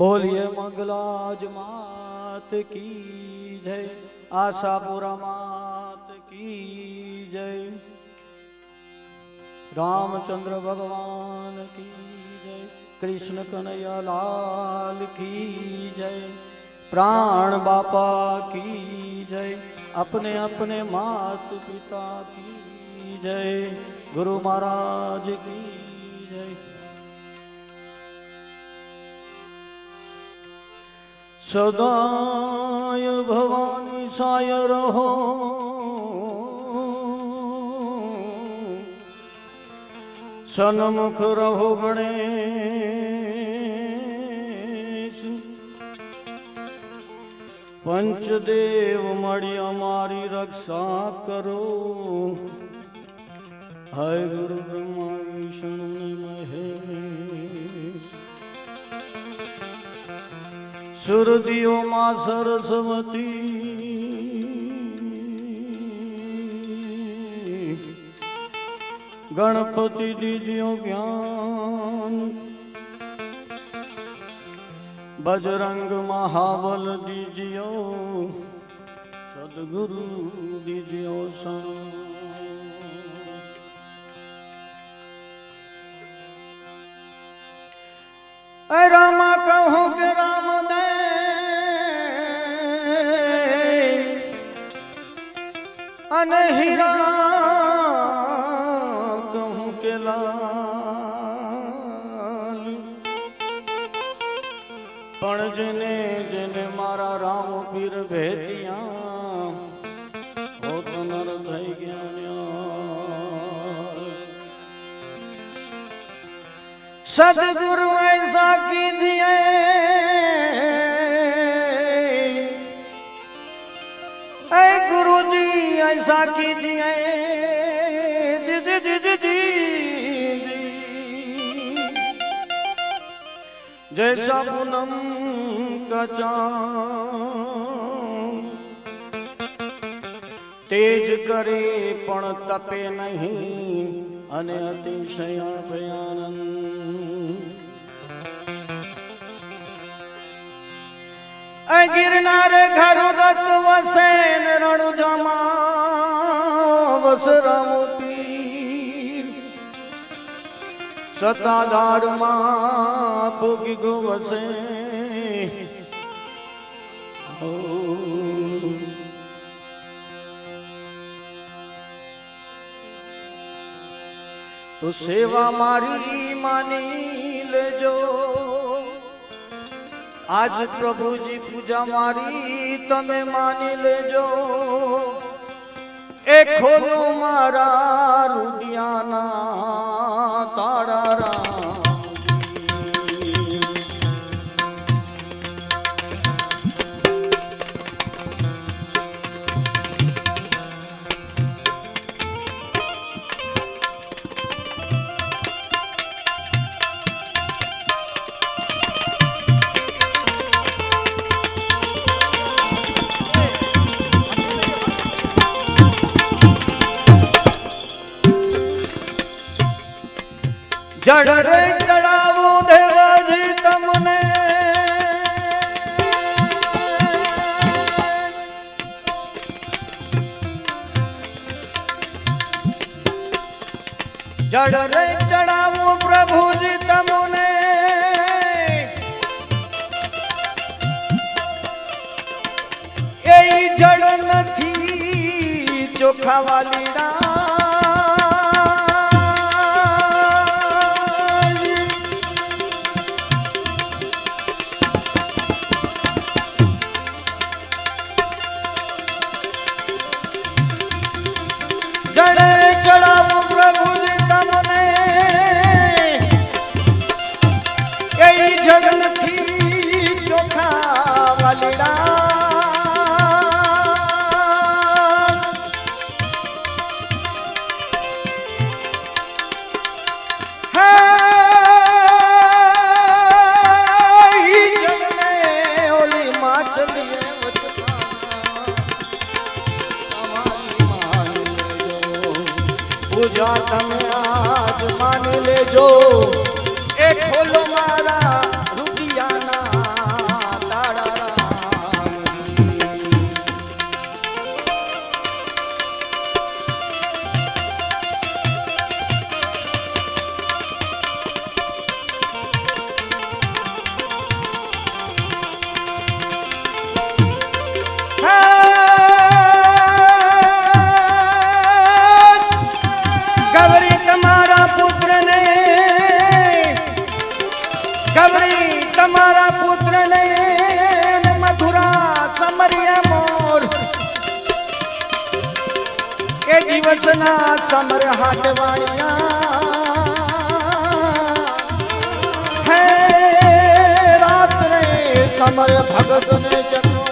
बोलिए मंगलाज मात की जय, आशापुरा मात की जय, रामचंद्र भगवान की जय, कृष्ण कन्हैया लाल की जय, प्राण बापा की जय, अपने अपने मात पिता की जय, गुरु महाराज की जय। सदाय भवानी साय रहो, सन्मुख रहो गणेश, पंचदेव मणि हमारी रक्षा करो, हाय गुरु ब्रह्मा विष्णु महेश। सुरदियो मां सरस्वती, गणपति दीजियो ज्ञान, बजरंग महाबल दीजियो, सदगुरु दीजियो शान। रामा कहूँ के राम दे, अनहिरा कहूँ के लाल, पण जने जने मारा राम पीर भेटिया, हो तो नर थई गया। सदगुरु ऐसा कीजिए, ऐ गुरु जी ऐसा कीजिए, जी जी जी जी जी जी, जैसा पूनम का चांद, तेज करे पण तपे नहीं, अने अतिशय भयानंद। गिरनार घर दत्त वसेन रणु जमा, वस राम पीर, सताधार मां पुगी गो वसे। तो सेवा मारी मानी लेजो, आज प्रभु जी पूजा मारी तमे मानी लेजो, ए खोलो मारा रुदियाना तारा राम। जड़ रे चढ़ावो देवाजी तमने, जड़ रे चढ़ावो प्रभु जी तमने, यही जड़ नथी चोखा वाली ना, जड़े चढ़ावो प्रभु जी तमने, यही जगन थी चोखा वालीड़ा। ओली माछली पूजा તમે આજ માની લેજો, એ ખોલો મારા રૂપિયાના ના સમર હાટવાણિયા હે રાત્રે સમર ભગત ને જગો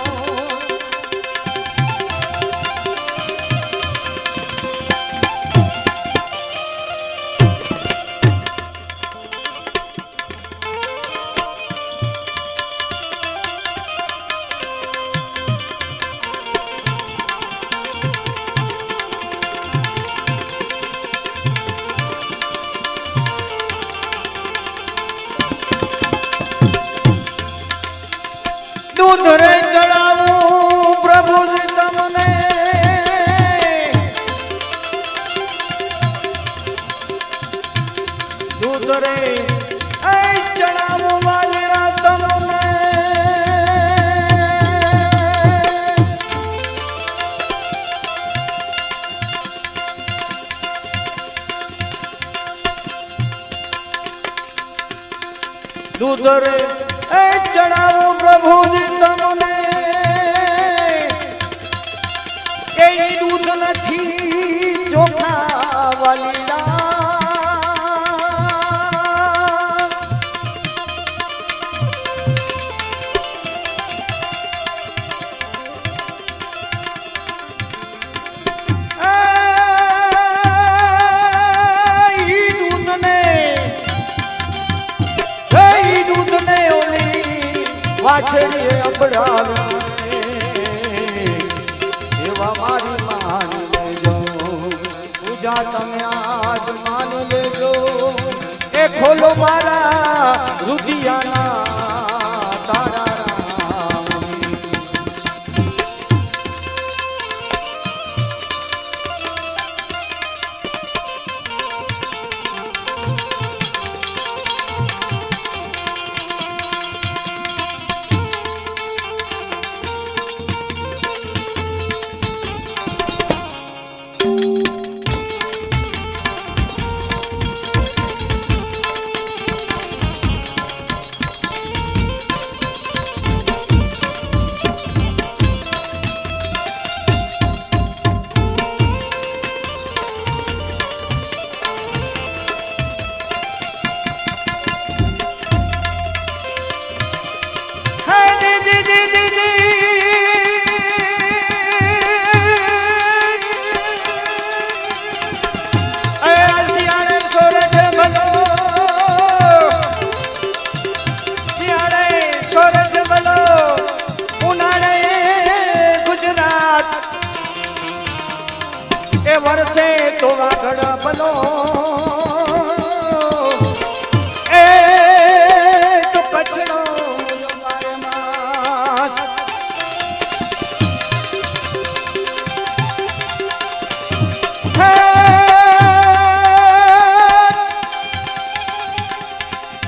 દૂધ રે ચડાવું પ્રભુજી તમને દૂધ રે ચડાવું વાલીરા તમને દૂધ રે ચડાવો પ્રભુજી તમને એ દૂધ નથી ચોખા વાલીડા વાછડીએ અંબડાવે એવા મારી માન લેજો પૂજા તમે આજ માન લેજો એ ખોલો મારા રુધિયાના તારા વર્ષે તો વાગડ બલો એ તો કચડો મારે માસ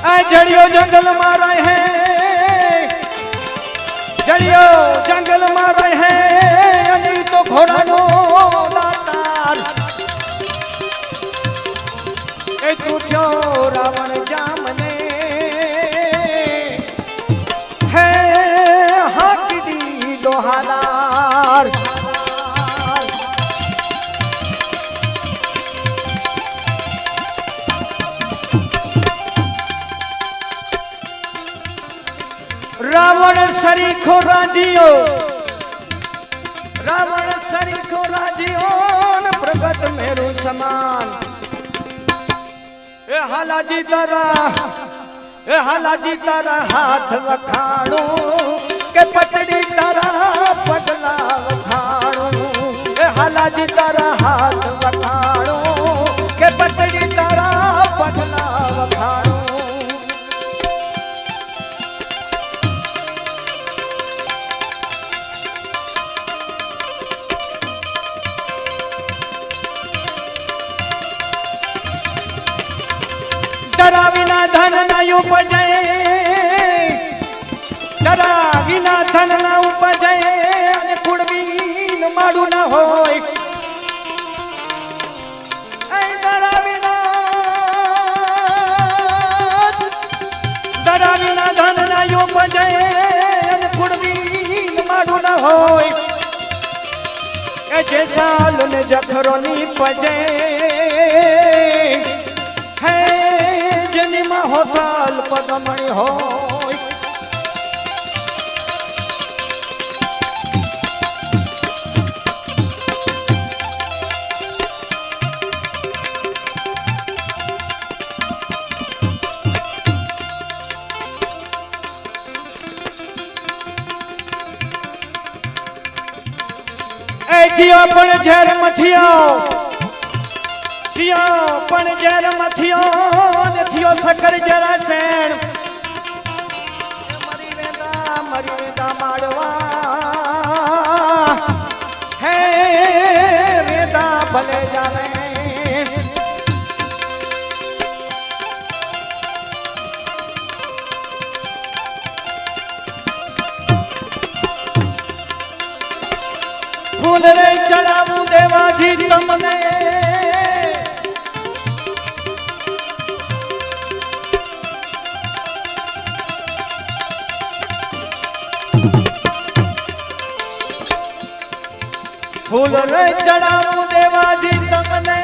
આ જડિયો જંગલ માં રહે જડિયો જંગલ માં રહે અને તો ઘોડાનો રાવણ જામને હે હાકી દીધો હાલાર રાવણ સરીખો રાજીઓ રાવણ સરીખો રાજીઓ પ્રગટ મેરું સમાન એ હાલાજી તારા હાથ વખાણું કે પતડી તારા પગલા વખાણું એ હાલાજી તારા હાથ વખાણું કે પતડી તારા પગલા વખાણું તરા વિના ધન ના ઉપજે તરા વિના ધન ના ઉપજે અને કુળબી માડું ના હોય તરા વિના ધન ના ઉપજે અને કુળબી માડું ના હોય એ જે સાલ ને જખરોની પજે હે જેની માં હોતલ પદમણી હોય जियो पण झेर मथियो जियो पण झेर मथियो ने थियो सकर जरा सेण मरी वेदा माडवा हे वेदा भले जावे फूल रे चढ़ावू देवाजी तमने फूल रे चढ़ावू देवाजी तमने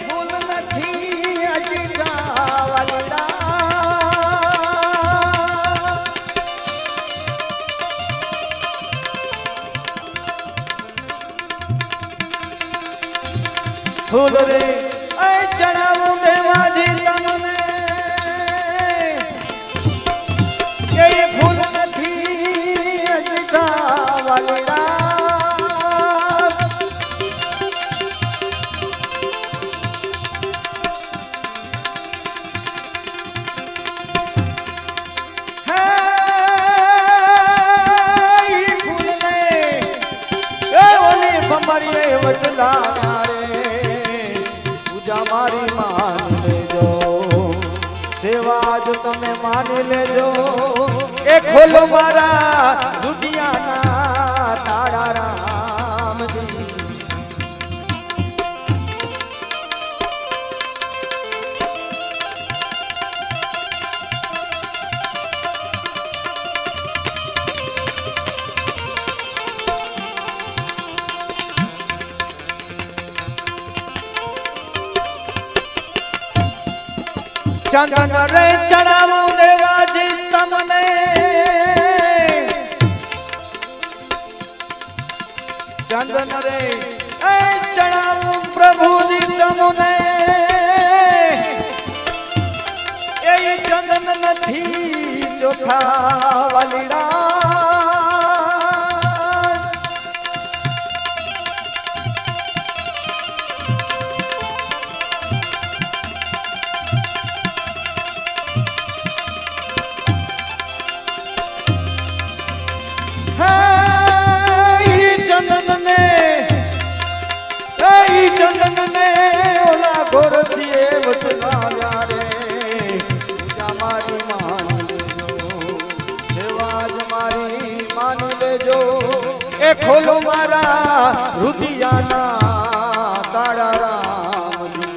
फूल नथी अजी जावला फूल रे चढ़ावू देवाजी तमने ये फूल नथी अजता वाला है ये फूल ने ये ओने बंबरिए बदला मारी मान लेजो सेवा जो तमे मान लेजो ए खोलो मारा दुनिया ना तारा राम जी चंदन रे चढ़ावू देवाजी तमने चंदन रे चढ़ावू प्रभु जी तमने ये चंदन नथी चोखा वालीड़ा चंदन ने ओला गोरसिए बतला रे पूजा मारी मान लेजो सेवाज मारी मान लेजो ए खोलो मारा रुदिया ना तारा राम जी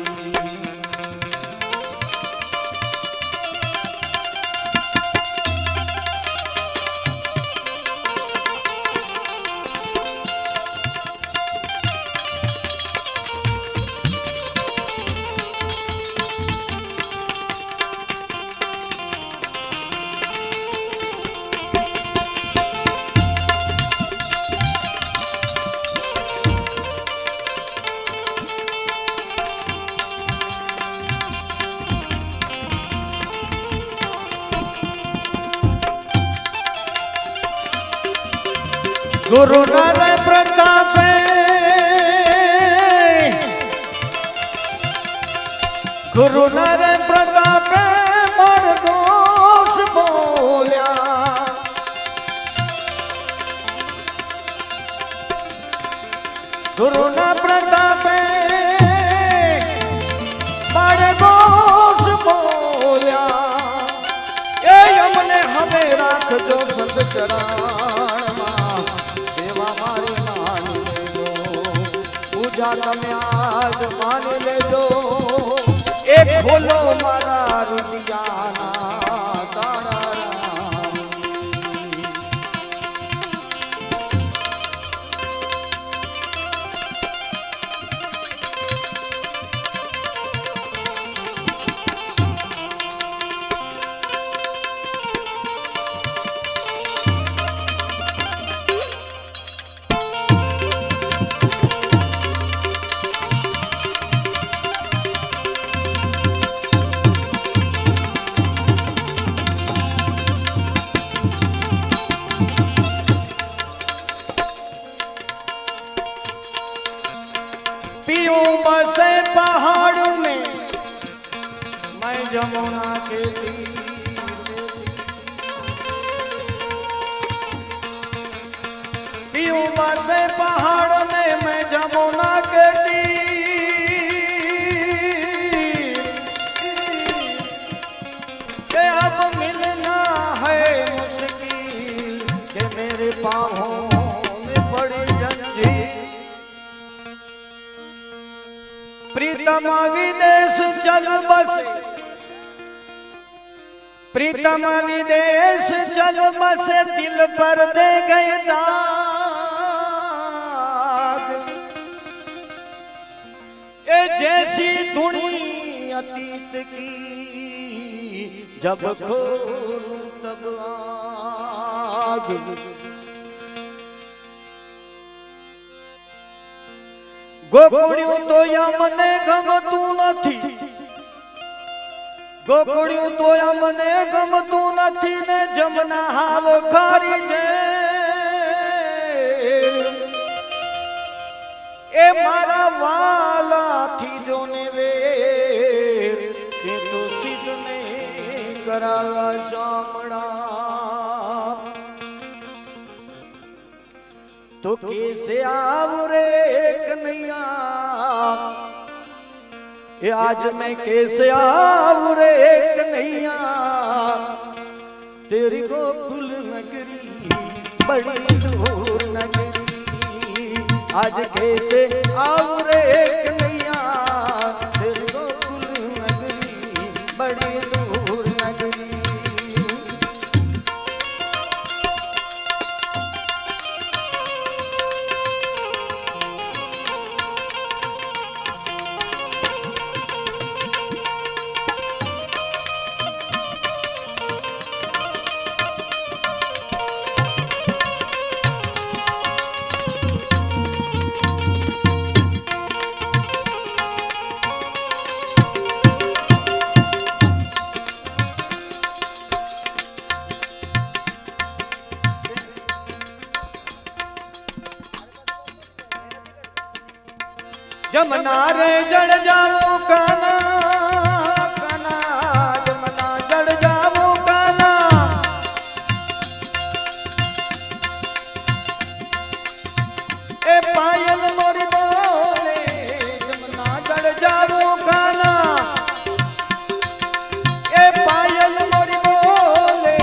गुरु नर प्रताप गुरु नर प्रताप मन दोष बोलिया गुरु न प्रताप मन दोष बोलिया ये हमने हमें राख जो संत चरण मारी मान लेजो पूजा तमे आज मान लेजो एक खोलो मारा रुदियाना तारा राम के तीर पीऊं बसे पहाड़ में मैं जमुना के तीर के अब मिलना है मुश्किल के मेरे बाहों में बड़ी जंजीर प्रीतम विदेश चल बसे प्रीतम विदेश चल बसे दिल पर दे गए दाग ये जैसी धुनी अतीत की जब खोलूं तब आग गोकुड़ियों तो या मने गमતું નથી गोकुड़ियों तो या मने गमતું નથી ને જમના હાવ ખારી છે એ મારા વાલા થી જોને વેર તે તો સિદ્ધ ને કરાવા સામણા तो कैसे आवरे कन्हैया ये आज मैं कैसे आवरे कन्हैया तेरी गोकुल नगरी बड़ी दूर नगरी आज कैसे आवरे कन्हैया तेरी गोकुल नगरी बड़ी दूर नगरी जमना रे जड़ जाऊं काना काना जमना जड़ जाऊं काना ए पायल मोरी बोले जमना जड़ जाऊं काना ए पायल मोरी बोले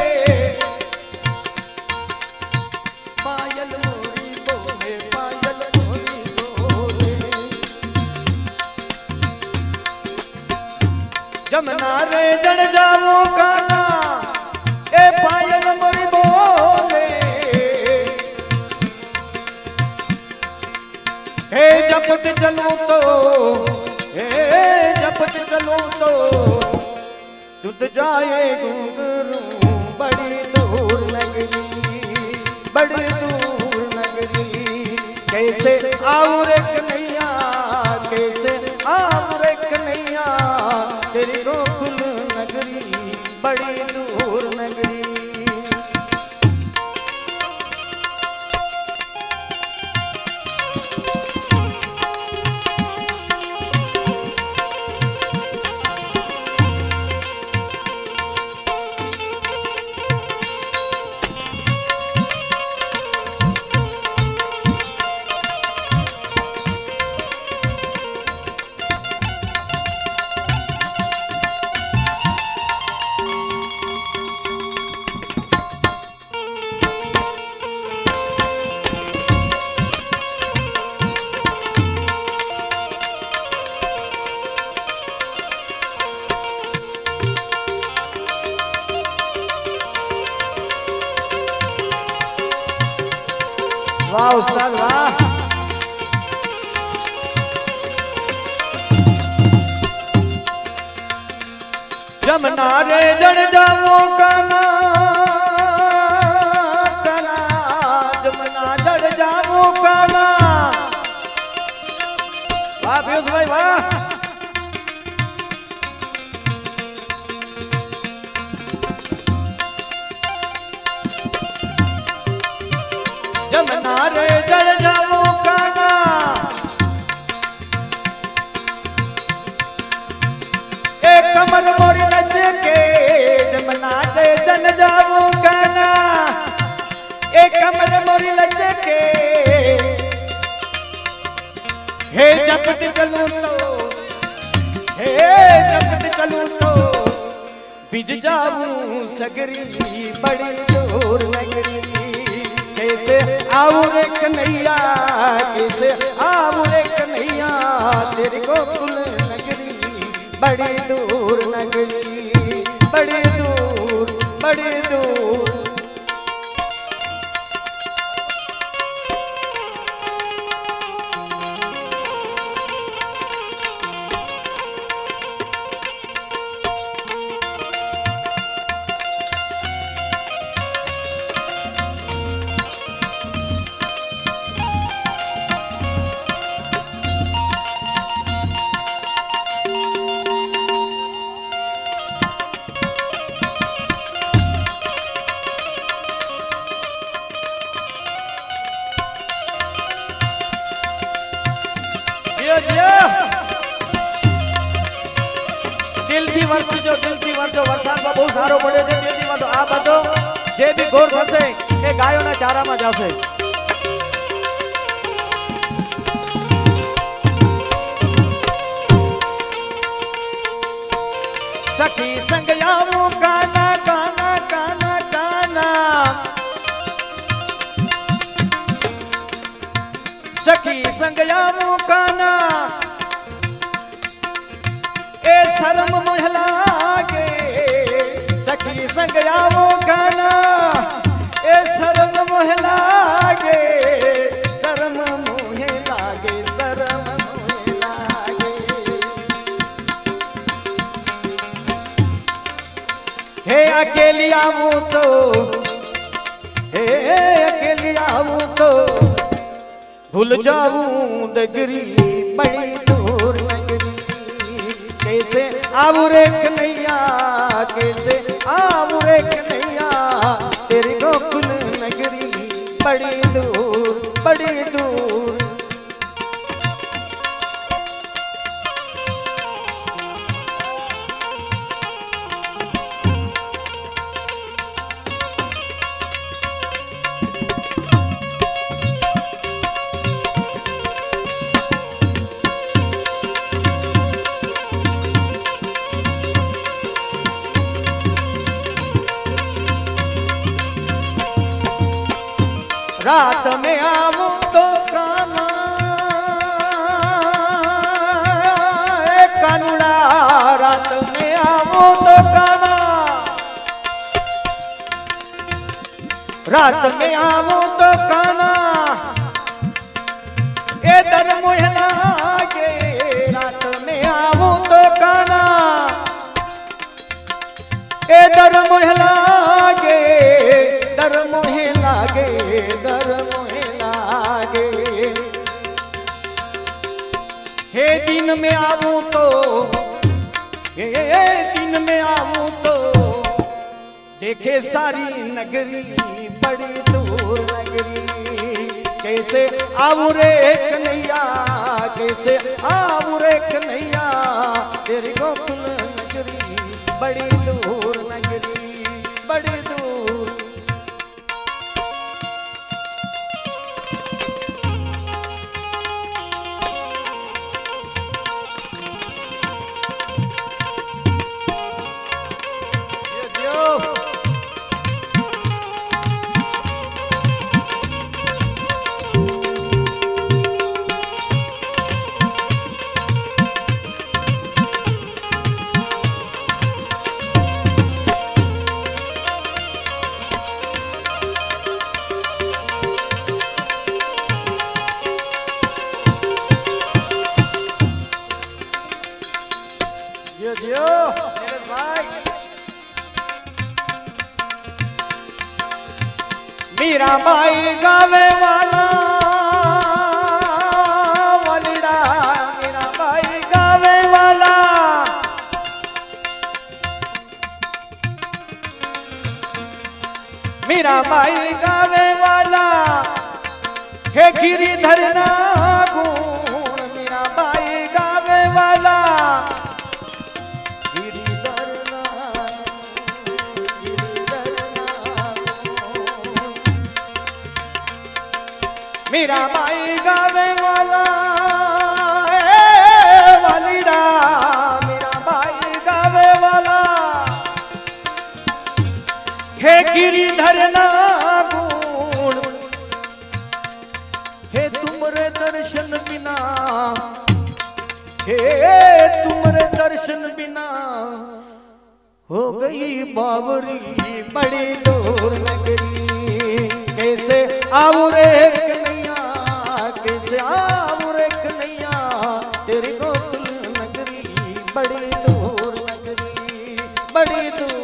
पायल मोरी बोले पायल मोरी बोले जमना रे जड़ जावो काना ए पायल मोरी बोले हे जपत चलूं तो टूट जाए घुंघरू बड़ी दूर नगरी बड़ी दूर नगरी कैसे आऊं रे कन्हैया कैसे आऊं रे कन्हैया तेरी गोकुल नगरी बड़ी दूर नगरी वाह उस्ताद वाह जमना रे जड़ जावो काना काना जमना जड़ जावो काना वाह पीयूष भाई वाह जमना रे जड़ जावो काना एक कमर मोरी नच के जपत चलूं तो हे जपत चलूं तो बिज जाऊं सगरी बड़ी दूर नगरी कैसे आऊं रे कन्हैया कैसे आऊं रे कन्हैया तेरी गोकुल नगरी बड़ी दूर नगरी बड़ी दूर बड़ी दूर। દિલથી વરસજો દિલથી વરસો વરસાદમાં બહુ સારો પડ્યો છે દિલથી વરસો આ બધો જે બી ગોળ થશે એ ગાયોના ચારામાં જશે। સખી સંગ આવું કાના કાના કાના કાના સખી સંગ આવું કાના ए शर्म मोह लागे सखी संग आवो गाना ए शर्म मोह लागे शर्म मोह लागे शर्म मोह लागे हे अकेली आवू तो हे अकेली आवू तो भूल जाऊं डगरी बड़ी दूर नगरी कैसे आऊं रे कन्हैया कैसे आऊं रे कन्हैया तेरी गोकुल नगरी बड़ी दूर बड़ी दूर। रात में आऊं तो काना कानुड़ा रात में आऊं तो काना रात में आऊं तो काना ए दर मोह लागे रात में आऊं तो काना ए दर मोह लागे दर मोह लागे दर मोह लागे हे दिन में आऊं तो हे दिन में आऊं तो देखे सारी नगरी बड़ी दूर नगरी कैसे आऊं रे कन्हैया कैसे आऊं रे कन्हैया तेरी गोकुल नगरी बड़ी दूर नगरी बड़ी दूर। मीराबाई गावे वाला वलीड़ा मीराबाई गावे वाला मीराबाई गावे वाला हे गिरिधर ना गुण मीराबाई गावे वाला मीराबाई गावे वाला हे गिरिधर ना गुण, हे तुमरे दर्शन बिना, हे तुमरे दर्शन बिना हो गई बावरी बड़ी दूर नगरी। कैसे आऊं रे कन्हैया, कैसे आऊं रे कन्हैया, तेरी गोकुल नगरी बड़ी दूर नगरी बड़ी दूर।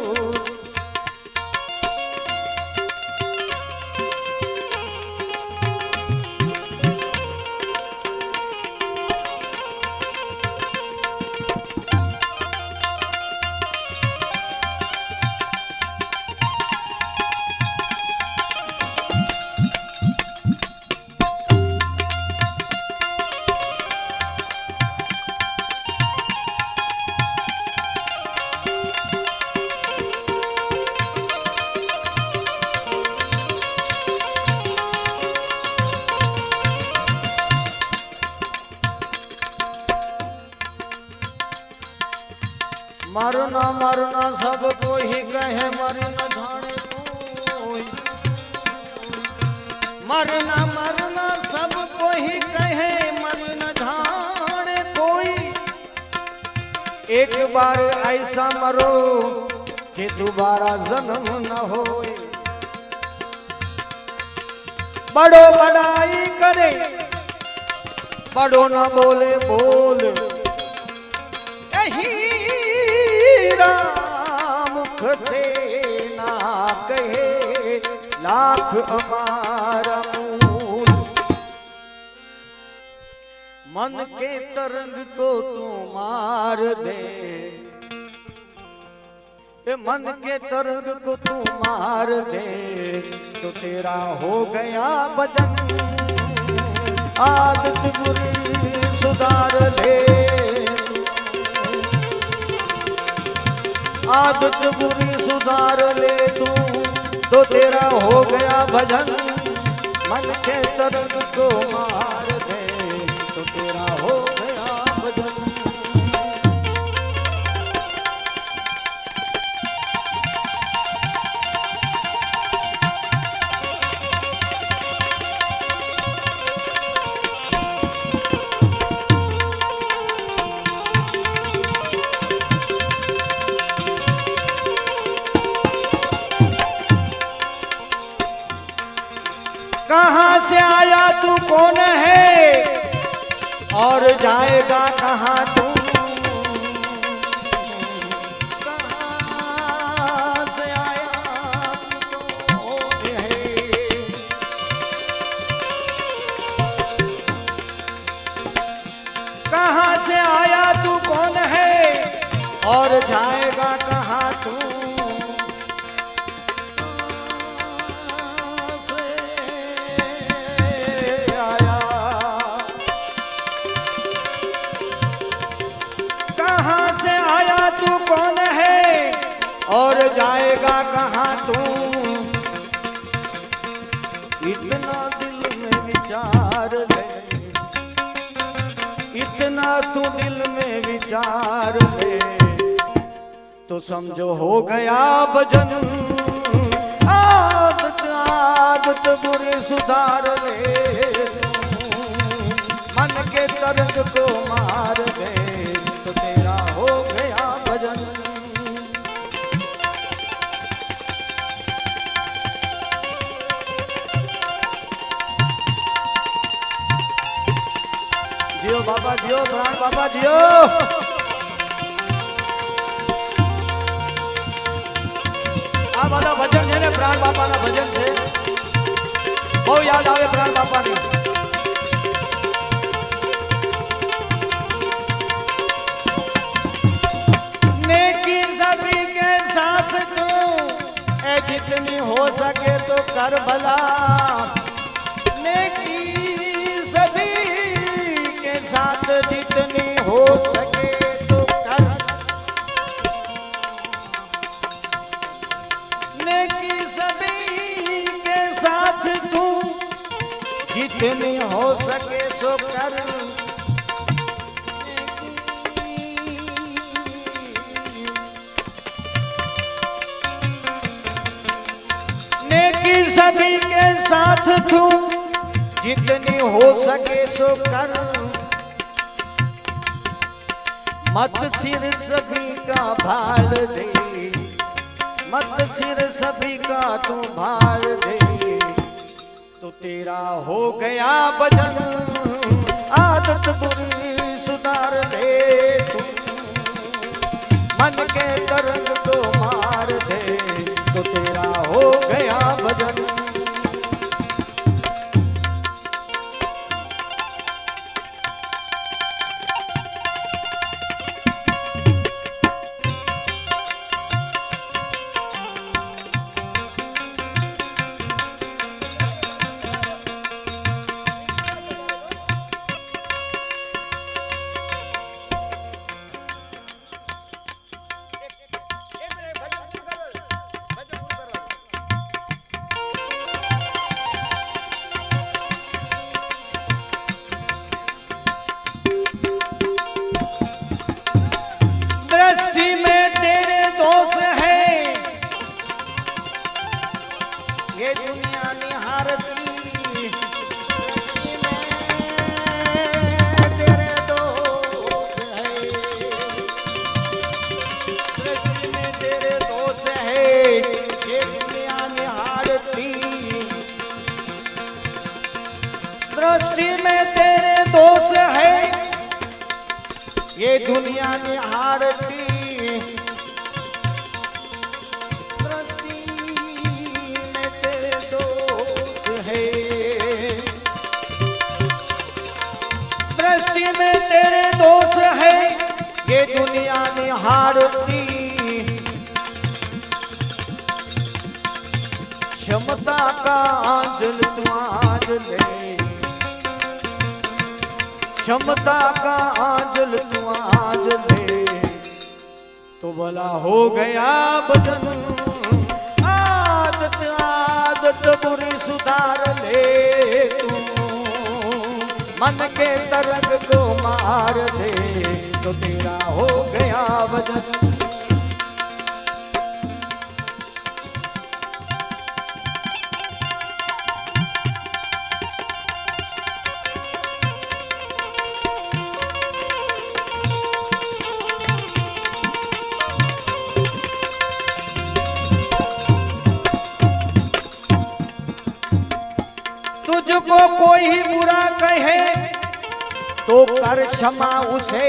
मारना मारना सब कोई कहे मर न जाने कोई, मरना मरना सब कोई कहे मर न जाने कोई। एक बार ऐसा मरो कि दोबारा जन्म न होए। बड़ो बड़ाई करे बड़ो न बोले बोल, मुख से ना कहे लाख हमारा मूल। मन के तरंग को तू मार दे, मन के तरंग को तू मार दे, तो तेरा हो गया भजन। आदत बुरी सुधार ले, आदत बुरी सुधार ले तू, तो तेरा हो गया भजन। मन के तरंग को मार दे, तो तेरा हो गया भजन। कहाँ से आया तू कौन है और जाएगा कहाँ तू। कहाँ से आया तू कौन है, कहाँ से आया तू कौन है और जाएगा कहाँ तू। कौन है और जाएगा कहाँ तू। इतना दिल में विचार ले, इतना तू दिल में विचार ले, तो समझो हो गया भजन। आदत आदत बुरी सुधार ले, मन के तरंग को मार दे, तो तेरा हो गया भजन। जियो बाबा जियो, प्राण बाबा जियो। આ બધા ભજન છે ને પ્રાણ બાપાના ભજન છે, બહુ યાદ આવે પ્રાણ બાપાની। नेकी सभी के साथ तू ए जितनी हो सके तो कर भला। नेकी सभी के साथ जितनी हो सके तो कर। नेकी सभी के साथ तू जितनी हो सके सो कर। जिंदगी सभी के साथ तू जितनी हो सके सो कर, मत सिर सभी का भाल दे, मत सिर सभी का तू भाल दे, तो तेरा हो गया भजन। आदत बुरी सुधार दे तू, मन के तरंग को मार दे, तो तेरा हो गया भजन। दृष्टि में तेरे दोष है, ये दुनिया निहारती, दृष्टि में तेरे दोष है, दृष्टि में तेरे दोष है, ये दुनिया निहारती, दृष्टि में तेरे दोष है, ये दुनिया निहारती, दृष्टि में तेरे दोष है, दृष्टि में तेरे दोष है, ये दुनिया निहारती, क्षमता का आंचल तू आज ले, क्षमता का आंचल तू आज ले, तो भला हो गया भजन। आदत आदत बुरी सुधार ले तू, मन के तरंग को मार दे, तो तेरा हो गया भजन। तुझको कोई बुरा कहे तो कर क्षमा उसे,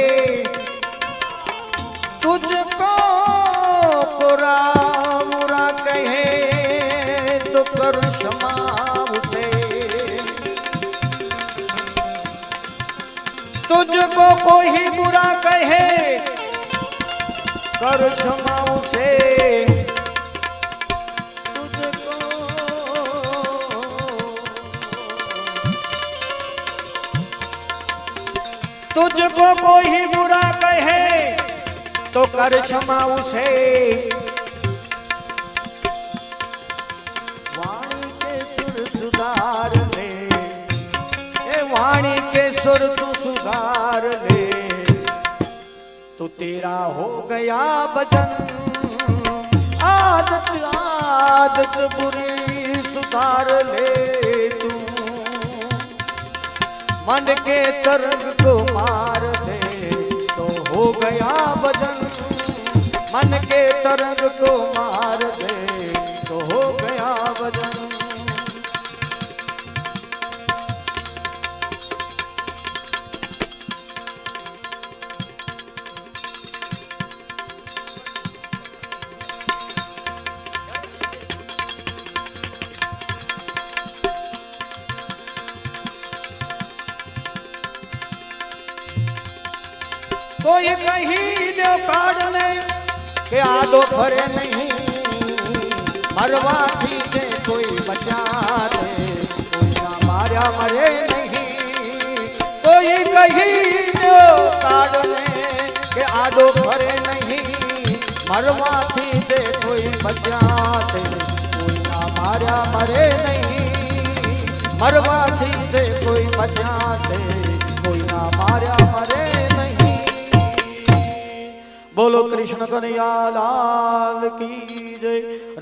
तुझको बुरा कहे तो कर क्षमा उसे, तुझको कोई बुरा कहे कर क्षमा उसे, तुझको कोई बुरा कहे तो कर क्षमा उसे, वाणी के सुर सुधार ले, ए वाणी के सुर तू सुधार ले, तो तेरा हो गया भजन। आदत आदत बुरी सुधार ले तू, मन के तरंग को मार दे, तो हो गया भजन। मन के तरंग को मार दे, तो हो गया भजन। कोई कहीं दो काढ़ने के आदो फरे नहीं, मरवा खींचे कोई बचा दे, कोई ना मारा मरे नहीं। कोई कहीं दो काढ़ने के आदो फरे नहीं, मरवा खींचे कोई बचा दे, कोई ना मारा मरे नहीं। मरवा खींचे कोई बचा दे, कोई ना मारा मरे नहीं। બોલો કૃષ્ણ કનૈયા લાલ કી જય,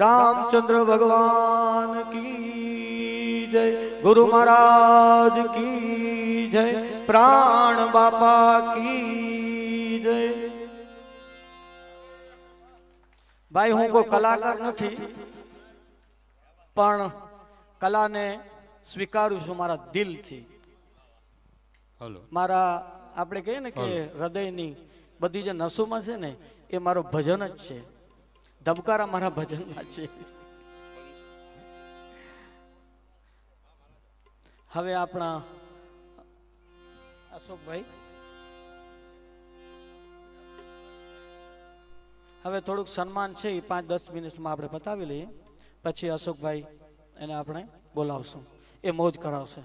રામચંદ્ર ભગવાન કી જય, ગુરુ મહારાજ કી જય, પ્રાણ બાપા કી જય। ભાઈ હું કોઈ કલાકાર નથી, પણ કલાને સ્વીકારું છું મારા દિલથી। મારા આપણે કહીએ ને કે હૃદયની બધી જે નસોમાં છે ને એ મારો ભજન જ છે, ધબકારા મારા ભજનમાં છે। હવે આપણા અશોકભાઈ હવે થોડુંક સન્માન છે એ 5-10 મિનિટમાં આપણે પતાવી લઈએ, પછી અશોકભાઈ એને આપણે બોલાવશું, એ મોજ કરાવશે।